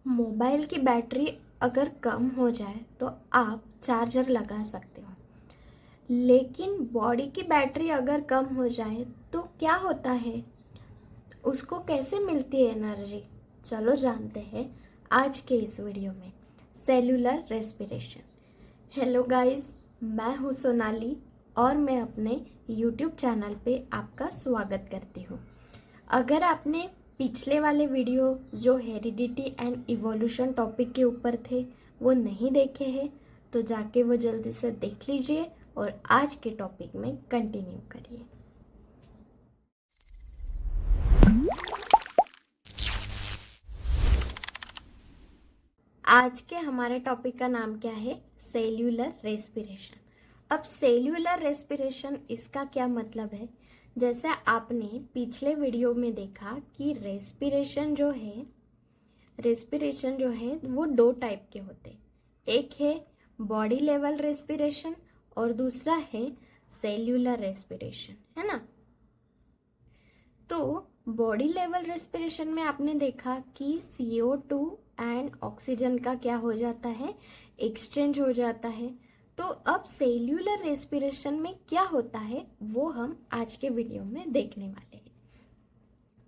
Mobile की battery अगर कम हो जाए तो आप चार्जर लगा सकते हो, लेकिन बॉडी की बैटरी अगर कम हो जाए तो क्या होता है, उसको कैसे मिलती है एनर्जी? चलो जानते हैं आज के इस वीडियो में। Cellular respiration. हेलो गाइस, मैं हूँ सोनाली और मैं अपने यूट्यूब चैनल पे आपका स्वागत करती हूँ। अगर आपने पिछले वाले वीडियो जो हेरिडिटी एंड इवोल्यूशन टॉपिक के ऊपर थे वो नहीं देखे हैं तो जाके वो जल्दी से देख लीजिए और आज के टॉपिक में कंटिन्यू करिए। आज के हमारे टॉपिक का नाम क्या है? Cellular respiration. अब सेल्यूलर रेस्पिरेशन इसका क्या मतलब है? जैसे आपने पिछले वीडियो में देखा कि रेस्पिरेशन जो है वो दो टाइप के होते हैं। एक है बॉडी लेवल रेस्पिरेशन और दूसरा है सेल्यूलर रेस्पिरेशन, है ना। तो बॉडी लेवल रेस्पिरेशन में आपने देखा कि CO2 एंड ऑक्सीजन का क्या हो जाता है, एक्सचेंज हो जाता है। तो अब सेल्यूलर रेस्पिरेशन में क्या होता है वो हम आज के वीडियो में देखने वाले हैं।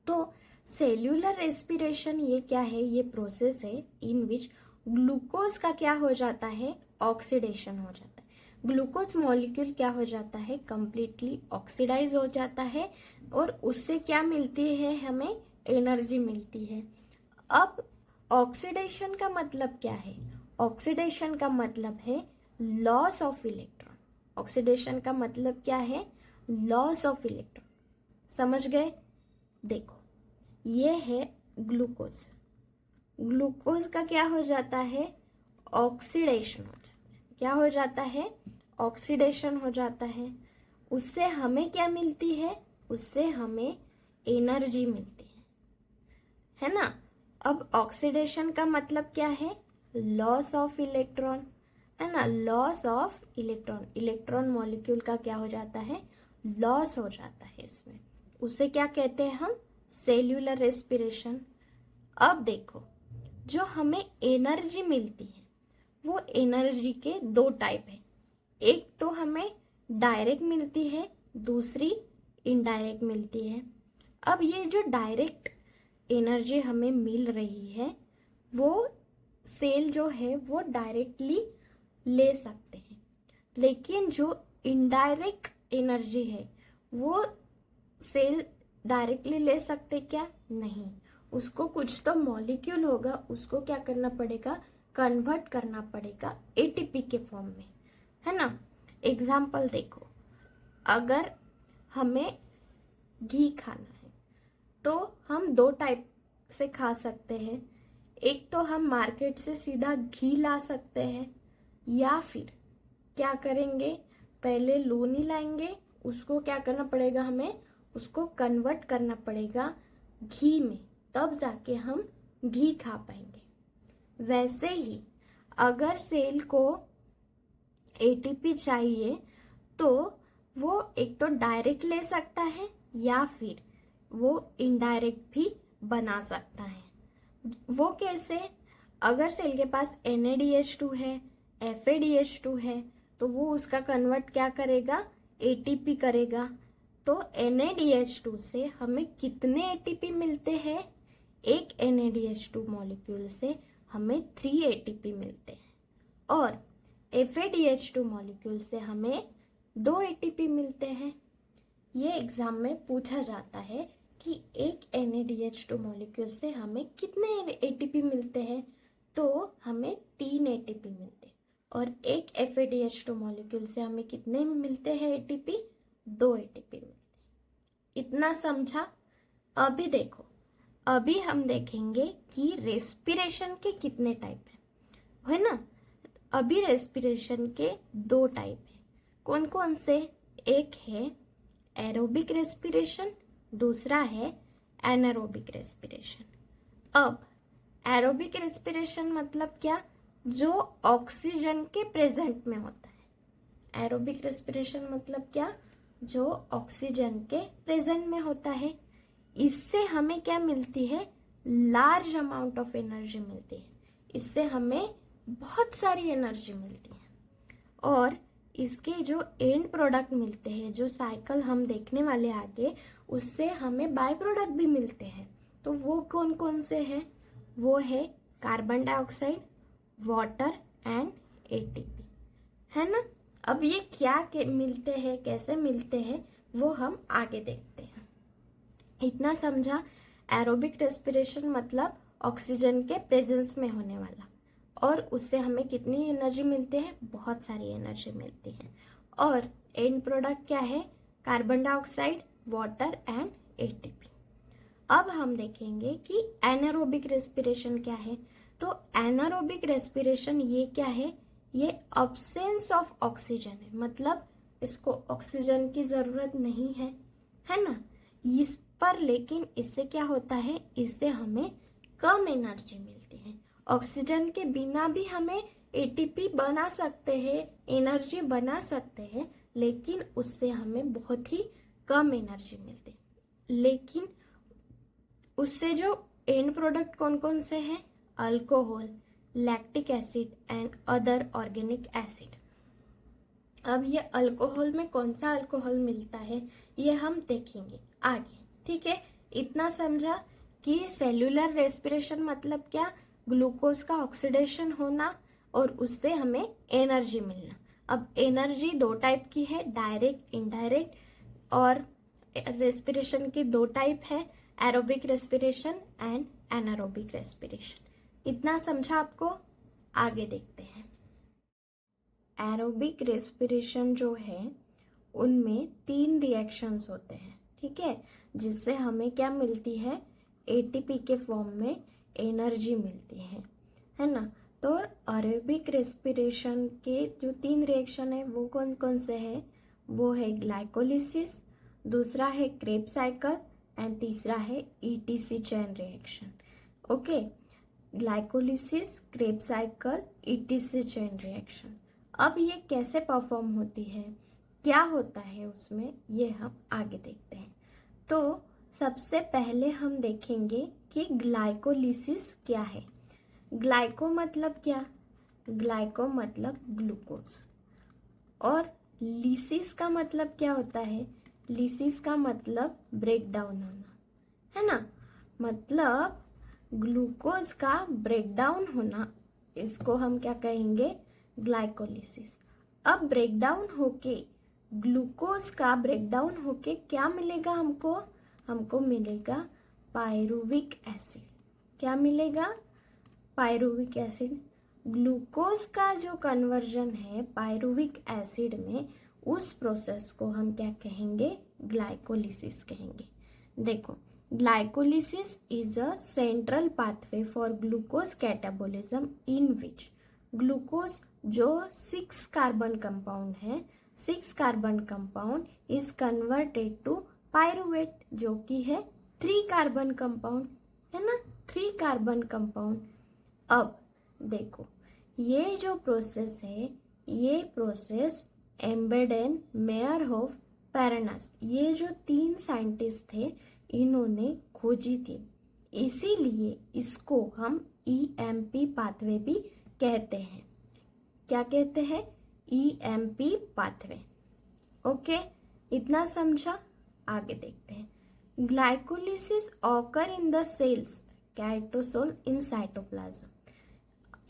तो सेल्यूलर रेस्पिरेशन ये क्या है? ये प्रोसेस है इन विच ग्लूकोज का क्या हो जाता है, ऑक्सीडेशन हो जाता है। ग्लूकोज मॉलिक्यूल क्या हो जाता है, कंप्लीटली ऑक्सीडाइज हो जाता है और उससे क्या मिलती है, हमें एनर्जी मिलती है। अब ऑक्सीडेशन का मतलब क्या है? ऑक्सीडेशन का मतलब है लॉस ऑफ इलेक्ट्रॉन। ऑक्सीडेशन का मतलब क्या है? Loss of electron. समझ गए? देखो, ये है ग्लूकोज। ग्लूकोज का क्या हो जाता है, ऑक्सीडेशन हो जाता है। क्या हो जाता है? ऑक्सीडेशन हो जाता है। उससे हमें क्या मिलती है? उससे हमें एनर्जी मिलती है ना। अब ऑक्सीडेशन का मतलब क्या है? लॉस ऑफ इलेक्ट्रॉन, है ना। Loss of electron, electron molecule का क्या हो जाता है, लॉस हो जाता है इसमें। उसे क्या कहते हैं हम? Cellular respiration. अब देखो, जो हमें एनर्जी मिलती है वो एनर्जी के दो टाइप है। एक तो हमें डायरेक्ट मिलती है, दूसरी इनडायरेक्ट मिलती है। अब ये जो डायरेक्ट एनर्जी हमें मिल रही है वो सेल जो है वो डायरेक्टली ले सकते हैं, लेकिन जो इनडायरेक्ट एनर्जी है वो सेल डायरेक्टली ले सकते क्या? नहीं। उसको कुछ तो मॉलिक्यूल होगा, उसको क्या करना पड़ेगा, कन्वर्ट करना पड़ेगा एटीपी के फॉर्म में, है ना। एग्जाम्पल देखो, अगर हमें घी खाना है तो हम दो टाइप से खा सकते हैं। एक तो हम मार्केट से सीधा घी ला सकते हैं, या फिर क्या करेंगे, पहले लोनी लाएंगे, उसको क्या करना पड़ेगा, हमें उसको कन्वर्ट करना पड़ेगा घी में, तब जाके हम घी खा पाएंगे। वैसे ही अगर सेल को एटीपी चाहिए तो वो एक तो डायरेक्ट ले सकता है या फिर वो इनडायरेक्ट भी बना सकता है। वो कैसे? अगर सेल के पास NADH2 है, FADH2 है, तो वो उसका कन्वर्ट क्या करेगा, ATP करेगा। तो NADH2 से हमें कितने ATP मिलते हैं? एक NADH2 मॉलिक्यूल से हमें 3 ATP मिलते हैं और FADH2 मॉलिक्यूल से हमें 2 ATP मिलते हैं। ये एग्जाम में पूछा जाता है कि एक NADH2 मॉलिक्यूल से हमें कितने ATP मिलते हैं, तो हमें 3 ATP मिलते हैं। और एक FADH2 मॉलिक्यूल से हमें कितने मिलते हैं ATP? 2 ATP मिलते हैं। इतना समझा? अभी देखो, अभी हम देखेंगे कि रेस्पिरेशन के कितने टाइप है ना। अभी रेस्पिरेशन के दो टाइप है। कौन कौन से? एक है एरोबिक रेस्पिरेशन, दूसरा है एनारोबिक रेस्पिरेशन। अब एरोबिक रेस्पिरेशन मतलब क्या? जो ऑक्सीजन के प्रेजेंट में होता है। एरोबिक रेस्पिरेशन मतलब क्या? जो ऑक्सीजन के प्रेजेंट में होता है। इससे हमें क्या मिलती है? लार्ज अमाउंट ऑफ एनर्जी मिलती है, इससे हमें बहुत सारी एनर्जी मिलती है। और इसके जो एंड प्रोडक्ट मिलते हैं, जो साइकिल हम देखने वाले आगे, उससे हमें बाय प्रोडक्ट भी मिलते हैं। तो वो कौन कौन से हैं? वो है carbon dioxide, water and ATP, है ना। अब ये क्या मिलते हैं, कैसे मिलते हैं, वो हम आगे देखते हैं। इतना समझा। एरोबिक रेस्पिरेशन मतलब ऑक्सीजन के प्रेजेंस में होने वाला, और उससे हमें कितनी एनर्जी मिलती है? बहुत सारी एनर्जी मिलती है। और एंड प्रोडक्ट क्या है? Carbon dioxide, water and ATP. अब हम देखेंगे कि एनारोबिक रेस्पिरेशन क्या है। तो एनारोबिक रेस्पिरेशन ये क्या है? ये अब्सेंस ऑफ ऑक्सीजन है, मतलब इसको ऑक्सीजन की जरूरत नहीं है, है ना। इस पर लेकिन इससे क्या होता है? इससे हमें कम एनर्जी मिलती है। ऑक्सीजन के बिना भी हमें एटीपी बना सकते हैं, एनर्जी बना सकते हैं, लेकिन उससे हमें बहुत ही कम एनर्जी मिलती है। लेकिन उससे जो एंड प्रोडक्ट कौन कौन से हैं? Alcohol, lactic acid and other organic acid. अब ये अल्कोहल में कौन सा अल्कोहल मिलता है, ये हम देखेंगे आगे, ठीक है। इतना समझा कि सेल्यूलर रेस्पिरेशन मतलब क्या? ग्लूकोज का ऑक्सीडेशन होना और उससे हमें एनर्जी मिलना। अब एनर्जी दो टाइप की है, डायरेक्ट, इनडायरेक्ट। और रेस्पिरेशन की दो टाइप है, aerobic respiration and anaerobic respiration. इतना समझा आपको? आगे देखते हैं। एरोबिक रेस्पिरेशन जो है उनमें 3 रिएक्शंस होते हैं, ठीक है, जिससे हमें क्या मिलती है? एटीपी के फॉर्म में एनर्जी मिलती है ना। तो एरोबिक रेस्पिरेशन के जो 3 रिएक्शन है वो कौन कौन से है? वो है ग्लाइकोलिसिस, दूसरा है क्रेब साइकिल एंड तीसरा है etc chain reaction. Okay, glycolysis, Krebs cycle, etc chain reaction. अब ये कैसे परफॉर्म होती है, क्या होता है उसमें, ये हम आगे देखते हैं। तो सबसे पहले हम देखेंगे कि ग्लाइकोलिसिस क्या है। ग्लाइको मतलब क्या? ग्लाइको मतलब ग्लूकोज। और लिसिस का मतलब क्या होता है? लिसिस का मतलब ब्रेक डाउन होना, है ना। मतलब ग्लूकोज का ब्रेक डाउन होना, इसको हम क्या कहेंगे? ग्लाइकोलिसिस। अब ब्रेकडाउन होके, ग्लूकोज का ब्रेकडाउन होके क्या मिलेगा हमको? हमको मिलेगा पायरुविक एसिड। क्या मिलेगा? Pyruvic acid. ग्लूकोज का जो कन्वर्जन है पायरुविक एसिड में, उस प्रोसेस को हम क्या कहेंगे? ग्लाइकोलिसिस कहेंगे। देखो, glycolysis is a central pathway for glucose catabolism in which glucose जो 6 कार्बन कंपाउंड है, 6 carbon compound is converted to pyruvate, जो कि है 3 कार्बन कंपाउंड, है ना, 3 कार्बन कंपाउंड। अब देखो, ये जो प्रोसेस है, ये प्रोसेस एम्बेडेन, मेयरहोफ, पैरानास, ये जो 3 साइंटिस्ट थे, इन्होंने खोजी थी। इसीलिए इसको हम ईएमपी पाथवे भी कहते हैं। क्या कहते हैं? EMP pathway. ओके, इतना समझा? आगे देखते हैं। Glycolysis occur in the cells cytosol in cytoplasm.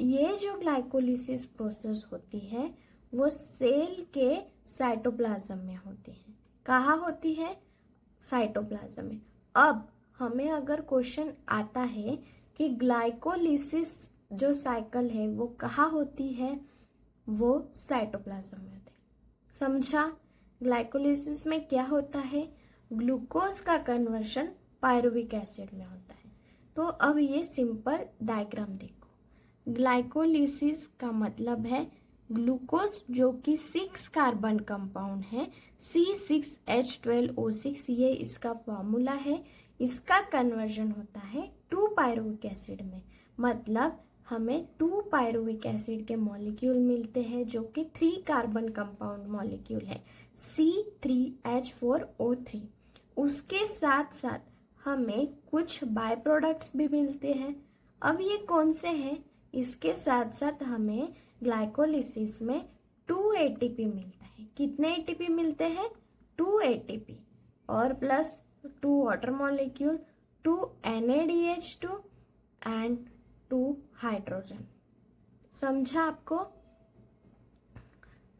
ये जो ग्लाइकोलिसिस प्रोसेस होती है वो सेल के साइटोप्लाज्म में होती है। कहाँ होती है? साइटोप्लाज्म में। अब हमें अगर क्वेश्चन आता है कि ग्लाइकोलिसिस जो साइकिल है वो कहाँ होती है, वो साइटोप्लाज्म में होती है। समझा? ग्लाइकोलिसिस में क्या होता है? ग्लूकोज का कन्वर्शन पायरुविक एसिड में होता है। तो अब ये सिंपल डायग्राम देखो। ग्लाइकोलिसिस का मतलब है ग्लूकोज जो कि 6 कार्बन कंपाउंड है, C6H12O6, ये इसका फॉर्मूला है। इसका कन्वर्जन होता है 2 पायरुविक एसिड में, मतलब हमें 2 पायरुविक एसिड के मॉलिक्यूल मिलते हैं जो कि 3 कार्बन कंपाउंड मॉलिक्यूल है, C3H4O3। उसके साथ साथ हमें कुछ बाय प्रोडक्ट्स भी मिलते हैं। अब ये कौन से हैं? इसके साथ साथ हमें ग्लाइकोलिसिस में 2 एटीपी मिलता है। कितने एटीपी मिलते हैं? 2 एटीपी और plus 2 water molecule, 2 NADH2 and 2 hydrogen. समझा आपको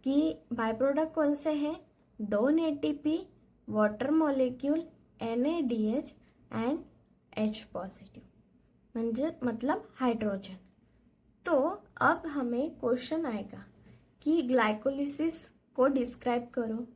कि बाय प्रोडक्ट कौन से हैं? 2 ATP, water molecule, NADH and H positive, मतलब हाइड्रोजन। तो अब हमें क्वेश्चन आएगा कि ग्लाइकोलिसिस को डिस्क्राइब करो,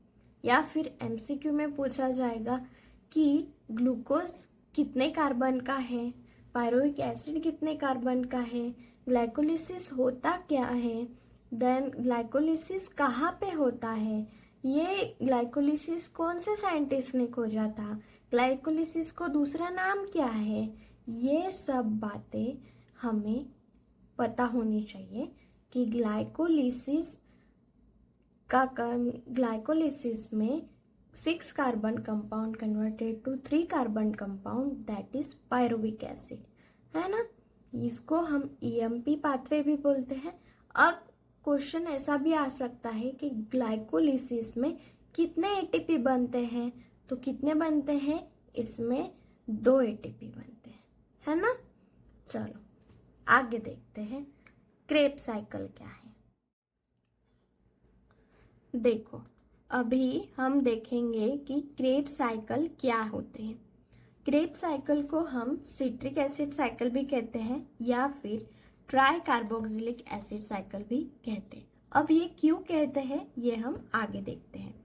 या फिर MCQ में पूछा जाएगा कि ग्लूकोज कितने कार्बन का है, पायरुविक एसिड कितने कार्बन का है, ग्लाइकोलिसिस होता क्या है, देन ग्लाइकोलिसिस कहाँ पे होता है, ये ग्लाइकोलिसिस कौन से साइंटिस्ट ने खोजा था, ग्लाइकोलिसिस को दूसरा नाम क्या है, ये सब बातें हमें पता होनी चाहिए कि ग्लाइकोलिसिस में 6 carbon compound converted to 3 carbon compound, that is pyruvic acid, है ना। इसको हम EMP पाथवे भी बोलते हैं। अब क्वेश्चन ऐसा भी आ सकता है कि ग्लाइकोलिसिस में कितने एटीपी बनते हैं, तो कितने बनते हैं? इसमें 2 एटीपी बनते हैं, है ना। चलो आगे देखते हैं क्रेब्स साइकिल क्या है। देखो अभी हम देखेंगे कि क्रेब्स साइकिल क्या होते हैं। क्रेब्स साइकिल को हम सिट्रिक एसिड साइकिल भी कहते हैं या फिर ट्राई कार्बोक्सिलिक एसिड साइकिल भी कहते हैं। अब ये क्यों कहते हैं ये हम आगे देखते हैं।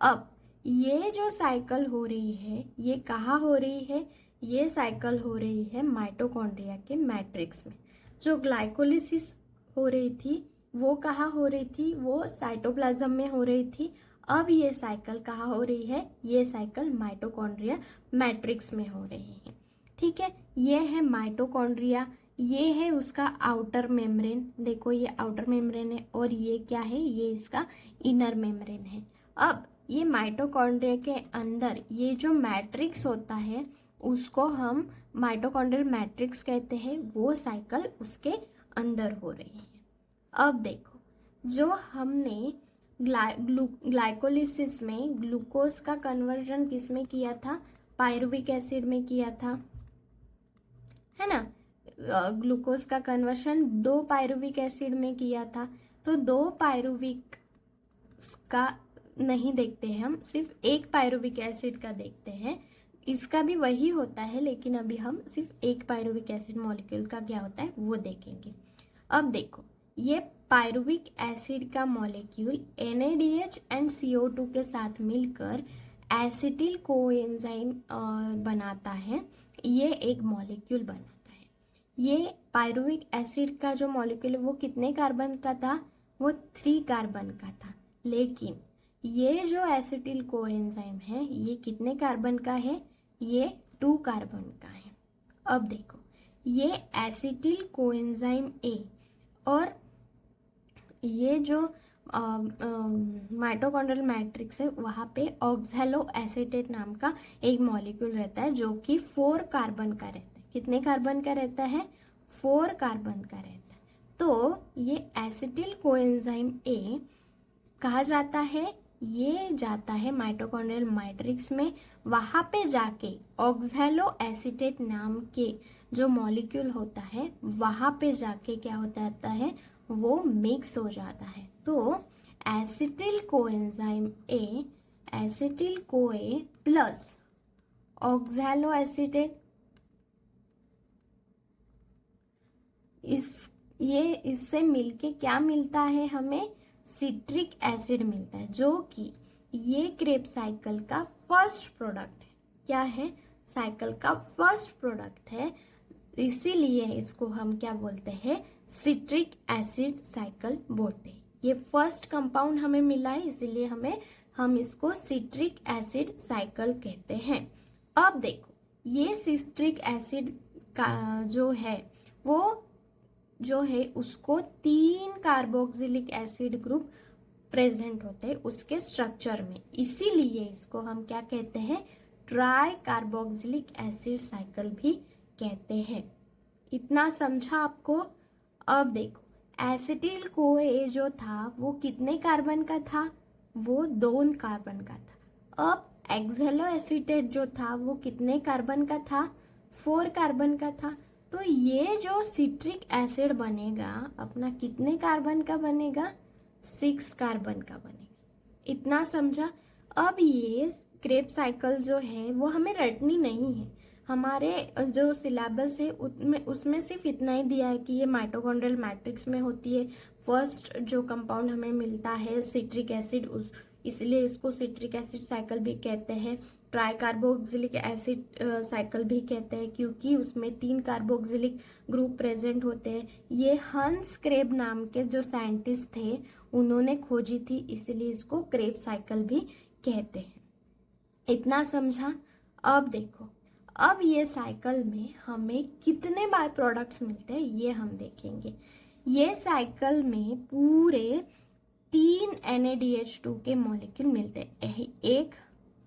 अब ये जो साइकिल हो रही है ये कहाँ हो रही है? ये साइकिल हो रही है माइटोकॉन्ड्रिया के मैट्रिक्स में। जो ग्लाइकोलिसिस हो रही थी वो कहाँ हो रही थी? वो साइटोप्लाज्म में हो रही थी। अब ये साइकिल कहाँ हो रही है? ये साइकिल माइटोकॉन्ड्रिया मैट्रिक्स में हो रही है। ठीक है, ये है माइटोकॉन्ड्रिया, ये है उसका आउटर मेम्ब्रेन। देखो ये आउटर मेम्ब्रेन है और ये क्या है? ये इसका इनर मेम्ब्रेन है। अब ये माइटोकॉन्ड्रिया के अंदर ये जो मैट्रिक्स होता है उसको हम माइटोकॉन्ड्रियल मैट्रिक्स कहते हैं। वो साइकिल उसके अंदर हो रही है। अब देखो जो हमने ग्लाइकोलिसिस में ग्लूकोज का कन्वर्जन किस में किया था? पायरुविक एसिड में किया था, है ना। ग्लूकोज का कन्वर्शन 2 पायरुविक एसिड में किया था। तो 2 पायरुविक का नहीं देखते हैं हम, सिर्फ 1 पायरुविक एसिड का देखते हैं। इसका भी वही होता है लेकिन अभी हम सिर्फ 1 पायरुविक एसिड मॉलिक्यूल का क्या होता है वो देखेंगे। अब देखो ये पायरुविक एसिड का मॉलिक्यूल NADH एंड CO2 के साथ मिलकर एसिटिल कोएंजाइम बनाता है। ये एक मॉलिक्यूल बनाता है। ये पायरुविक एसिड का जो मॉलिक्यूल है वो कितने कार्बन का था? वो 3 कार्बन का था। लेकिन ये जो एसिटिल कोएंजाइम है ये कितने कार्बन का है? ये 2 कार्बन का है। अब देखो ये एसिटिल कोएंजाइम A और ये जो माइटोकॉन्ड्रियल मैट्रिक्स है वहाँ पे ऑक्सैलो एसीटेट नाम का एक मॉलिक्यूल रहता है जो कि 4 कार्बन का रहता है। कितने कार्बन का रहता है? 4 कार्बन का रहता है। तो ये एसिटिल कोएंजाइम A कहा जाता है? ये जाता है माइटोकॉन्ड्रियल मैट्रिक्स में। वहाँ पे जाके ऑक्सैलो एसीटेट नाम के जो मॉलिक्यूल होता है वहाँ पे जाके क्या हो जाता है? वो मिक्स हो जाता है। तो एसिटिल कोएंजाइम A, एसिटिल कोए प्लस ऑक्सैलो एसीटेट, इससे मिलके क्या मिलता है हमें? सिट्रिक एसिड मिलता है, जो कि ये क्रेब साइकिल का फर्स्ट प्रोडक्ट है। क्या है? साइकिल का फर्स्ट प्रोडक्ट है, इसीलिए इसको हम क्या बोलते हैं? सिट्रिक एसिड साइकिल बोलते हैं। ये फर्स्ट कंपाउंड हमें मिला है इसीलिए हम इसको सिट्रिक एसिड साइकिल कहते हैं। अब देखो ये सिट्रिक एसिड का जो है वो जो है उसको 3 कार्बोक्सिलिक एसिड ग्रुप प्रेजेंट होते हैं उसके स्ट्रक्चर में, इसीलिए इसको हम क्या कहते हैं? ट्राई कार्बोक्सिलिक एसिड साइकिल भी कहते हैं। इतना समझा आपको। अब देखो, एसिटिल कोए जो था वो कितने कार्बन का था? वो 2 कार्बन का था। अब एक्सेलो एसीटेट जो था वो कितने कार्बन का था? 4 कार्बन का था। तो ये जो सिट्रिक एसिड बनेगा अपना कितने कार्बन का बनेगा? 6 कार्बन का बनेगा। इतना समझा। अब ये क्रेब साइकिल जो है वो हमें रटनी नहीं है। हमारे जो सिलेबस है उसमें सिर्फ इतना ही दिया है कि ये माइटोकॉन्ड्रियल मैट्रिक्स में होती है। फर्स्ट जो कंपाउंड हमें मिलता है सिट्रिक एसिड, इसलिए इसको सिट्रिक एसिड साइकिल भी कहते हैं। ट्राई कार्बोक्सिलिक एसिड साइकिल भी कहते हैं क्योंकि उसमें 3 कार्बोक्सिलिक ग्रुप प्रेजेंट होते हैं। ये हंस क्रेब नाम के जो साइंटिस्ट थे उन्होंने खोजी थी, इसलिए इसको क्रेब साइकिल भी कहते हैं। इतना समझा। अब देखो, अब ये साइकिल में हमें कितने बाय प्रोडक्ट्स मिलते हैं ये हम देखेंगे। ये साइकिल में पूरे 3 NaDH2 के मॉलिक्यूल मिलते हैं। 1,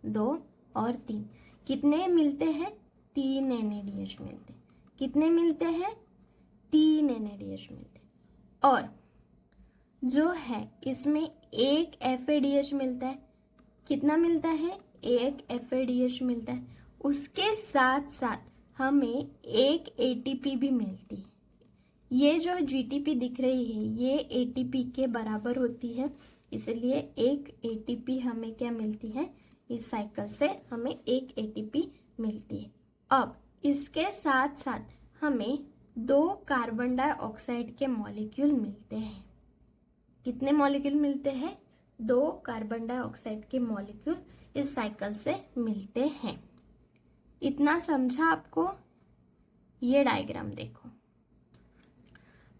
2 और 3। कितने मिलते हैं? 3 NaDH मिलते हैं। कितने मिलते हैं? 3 NaDH मिलते हैं। और जो है इसमें एक FADH मिलता है। कितना मिलता है? एक FADH मिलता है। उसके साथ साथ हमें एक ATP भी मिलती है। ये जो GTP दिख रही है ये ATP के बराबर होती है, इसलिए एक ATP हमें क्या मिलती है? इस साइकिल से हमें एक ATP मिलती है। अब इसके साथ साथ हमें 2 कार्बन डाइऑक्साइड के मॉलिक्यूल मिलते हैं। कितने मॉलिक्यूल मिलते हैं? 2 कार्बन डाइऑक्साइड के मॉलिक्यूल इस साइकिल से मिलते हैं। इतना समझा आपको? ये डायग्राम देखो,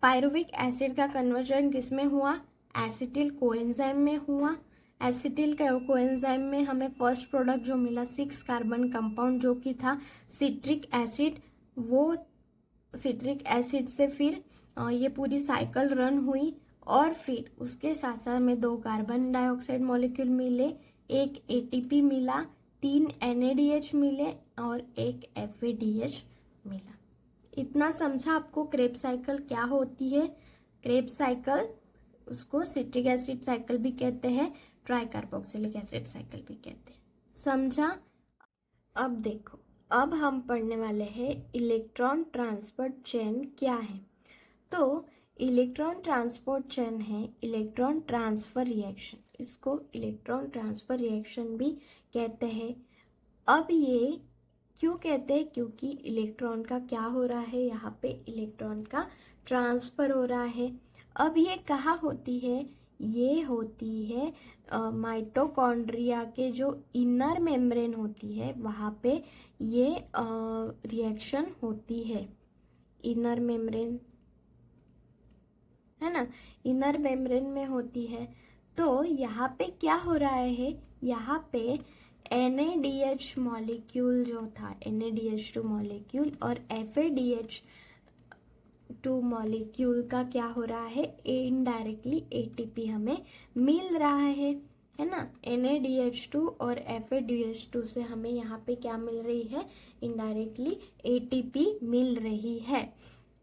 पायरुविक एसिड का कन्वर्जन किसमें हुआ? एसिटिल कोएंजाइम में हुआ। एसिटिल कोएंजाइम में हमें फर्स्ट प्रोडक्ट जो मिला 6 कार्बन कंपाउंड जो कि था सिट्रिक एसिड। वो सिट्रिक एसिड से फिर ये पूरी साइकिल रन हुई और फिर उसके साथ साथ में 2 कार्बन डाइऑक्साइड मॉलिक्यूल मिले, एक ATP मिला, 3 NaDH मिले और एक FADH मिला। इतना समझा आपको? क्रेब साइकिल क्या होती है? क्रेब साइकिल उसको सिट्रिक एसिड साइकिल भी कहते हैं, ट्राई कार्बोक्सिलिक एसिड साइकिल भी कहते हैं। समझा? अब देखो, अब हम पढ़ने वाले हैं इलेक्ट्रॉन ट्रांसपोर्ट चेन क्या है। तो इलेक्ट्रॉन ट्रांसपोर्ट चेन है इलेक्ट्रॉन ट्रांसफर रिएक्शन। इसको इलेक्ट्रॉन ट्रांसफर रिएक्शन भी कहते हैं। अब ये क्यों कहते हैं? क्योंकि इलेक्ट्रॉन का क्या हो रहा है? यहाँ पे इलेक्ट्रॉन का ट्रांसफर हो रहा है। अब ये कहाँ होती है? ये होती है माइटोकॉन्ड्रिया के जो इनर मेम्ब्रेन होती है वहाँ पे ये रिएक्शन होती है। इनर मेम्ब्रेन है ना, इनर मेम्ब्रेन में होती है। तो यहाँ पे क्या हो रहा है? यहाँ पे NaDH मॉलिक्यूल जो था NaDH2 मॉलिक्यूल और FADH2 मॉलिक्यूल का क्या हो रहा है? इनडायरेक्टली ATP हमें मिल रहा है ना। NaDH2 और FADH2 से हमें यहाँ पे क्या मिल रही है? इनडायरेक्टली ATP मिल रही है।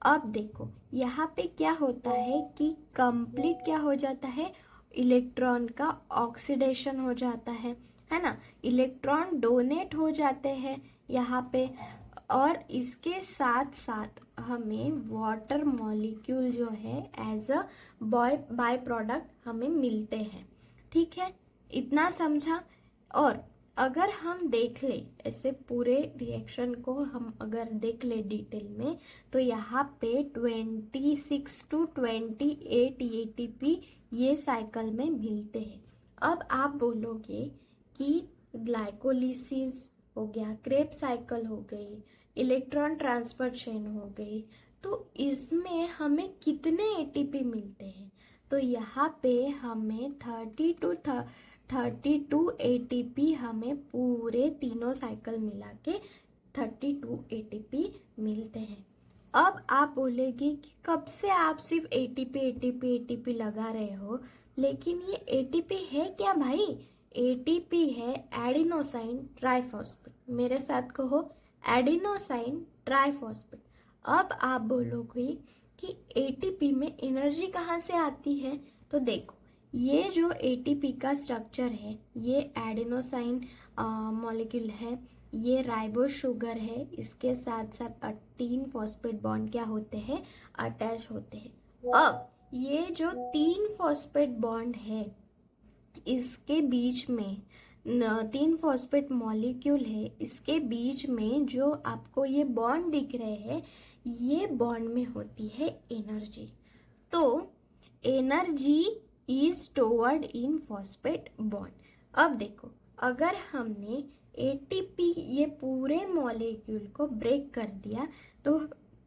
अब देखो यहाँ पे क्या होता है कि कंप्लीट क्या हो जाता है? इलेक्ट्रॉन का ऑक्सीडेशन हो जाता है ना। इलेक्ट्रॉन डोनेट हो जाते हैं यहाँ पे और इसके साथ साथ हमें वाटर मॉलिक्यूल जो है एज अ बाय प्रोडक्ट हमें मिलते हैं। ठीक है, इतना समझा। और अगर हम देख ले ऐसे पूरे रिएक्शन को हम अगर देख ले डिटेल में तो यहाँ पे 26 to 28 ATP ये साइकिल में मिलते हैं। अब आप बोलोगे कि ग्लाइकोलिसिस हो गया, क्रेब साइकिल हो गई, इलेक्ट्रॉन ट्रांसफर चेन हो गई, तो इसमें हमें कितने ATP मिलते हैं? तो यहाँ पे हमें 32 ATP हमें पूरे तीनों साइकिल मिला के 32 ATP मिलते हैं। अब आप बोलेंगे कि कब से आप सिर्फ ATP लगा रहे हो, लेकिन ये ATP है क्या भाई? एटीपी है एडिनोसाइन ट्राइफॉस्फेट। मेरे साथ कहो, एडिनोसाइन ट्राइफॉस्फेट। अब आप बोलोगे कि एटीपी में एनर्जी कहाँ से आती है, तो देखो ये जो एटीपी का स्ट्रक्चर है, ये एडिनोसाइन मॉलिक्यूल है, ये राइबोस शुगर है, इसके साथ साथ 3 फॉस्फेट बॉन्ड क्या होते हैं, अटैच होते हैं। अब ये जो 3 फॉस्फेट बॉन्ड है, इसके बीच में 3 फॉस्फेट मॉलिक्यूल है, इसके बीच में जो आपको ये बॉन्ड दिख रहे हैं, ये बॉन्ड में होती है एनर्जी। तो energy is stored in phosphate bond. अब देखो, अगर हमने एटीपी ये पूरे मॉलिक्यूल को ब्रेक कर दिया तो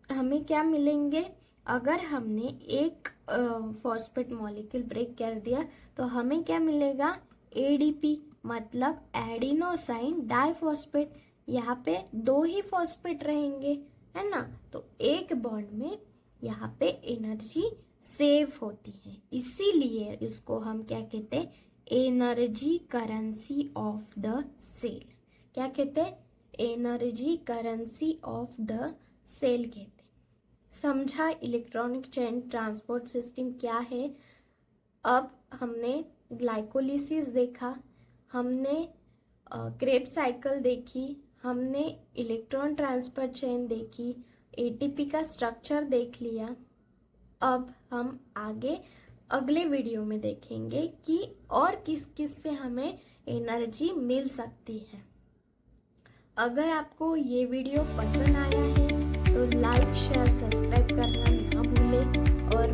हमें क्या मिलेंगे। अगर हमने एक फॉस्फेट मॉलिक्यूल ब्रेक कर दिया तो हमें क्या मिलेगा, एडीपी, मतलब एडिनोसाइन डाइफॉस्फेट। यहाँ पे 2 ही फॉस्फेट रहेंगे, है ना, तो एक बॉन्ड में यहाँ पे एनर्जी सेव होती है, इसीलिए इसको हम क्या कहते हैं, energy currency of the cell. क्या कहते हैं, energy currency of the cell कहते हैं। समझा इलेक्ट्रॉनिक चेन ट्रांसपोर्ट सिस्टम क्या है। अब हमने ग्लाइकोलिसिस देखा, हमने क्रेब्स साइकिल देखी, हमने इलेक्ट्रॉन ट्रांसफर चेन देखी, एटीपी का स्ट्रक्चर देख लिया। अब हम आगे अगले वीडियो में देखेंगे कि और किस किस से हमें एनर्जी मिल सकती है। अगर आपको ये वीडियो पसंद आया है तो लाइक शेयर सब्सक्राइब करना ना भूलें और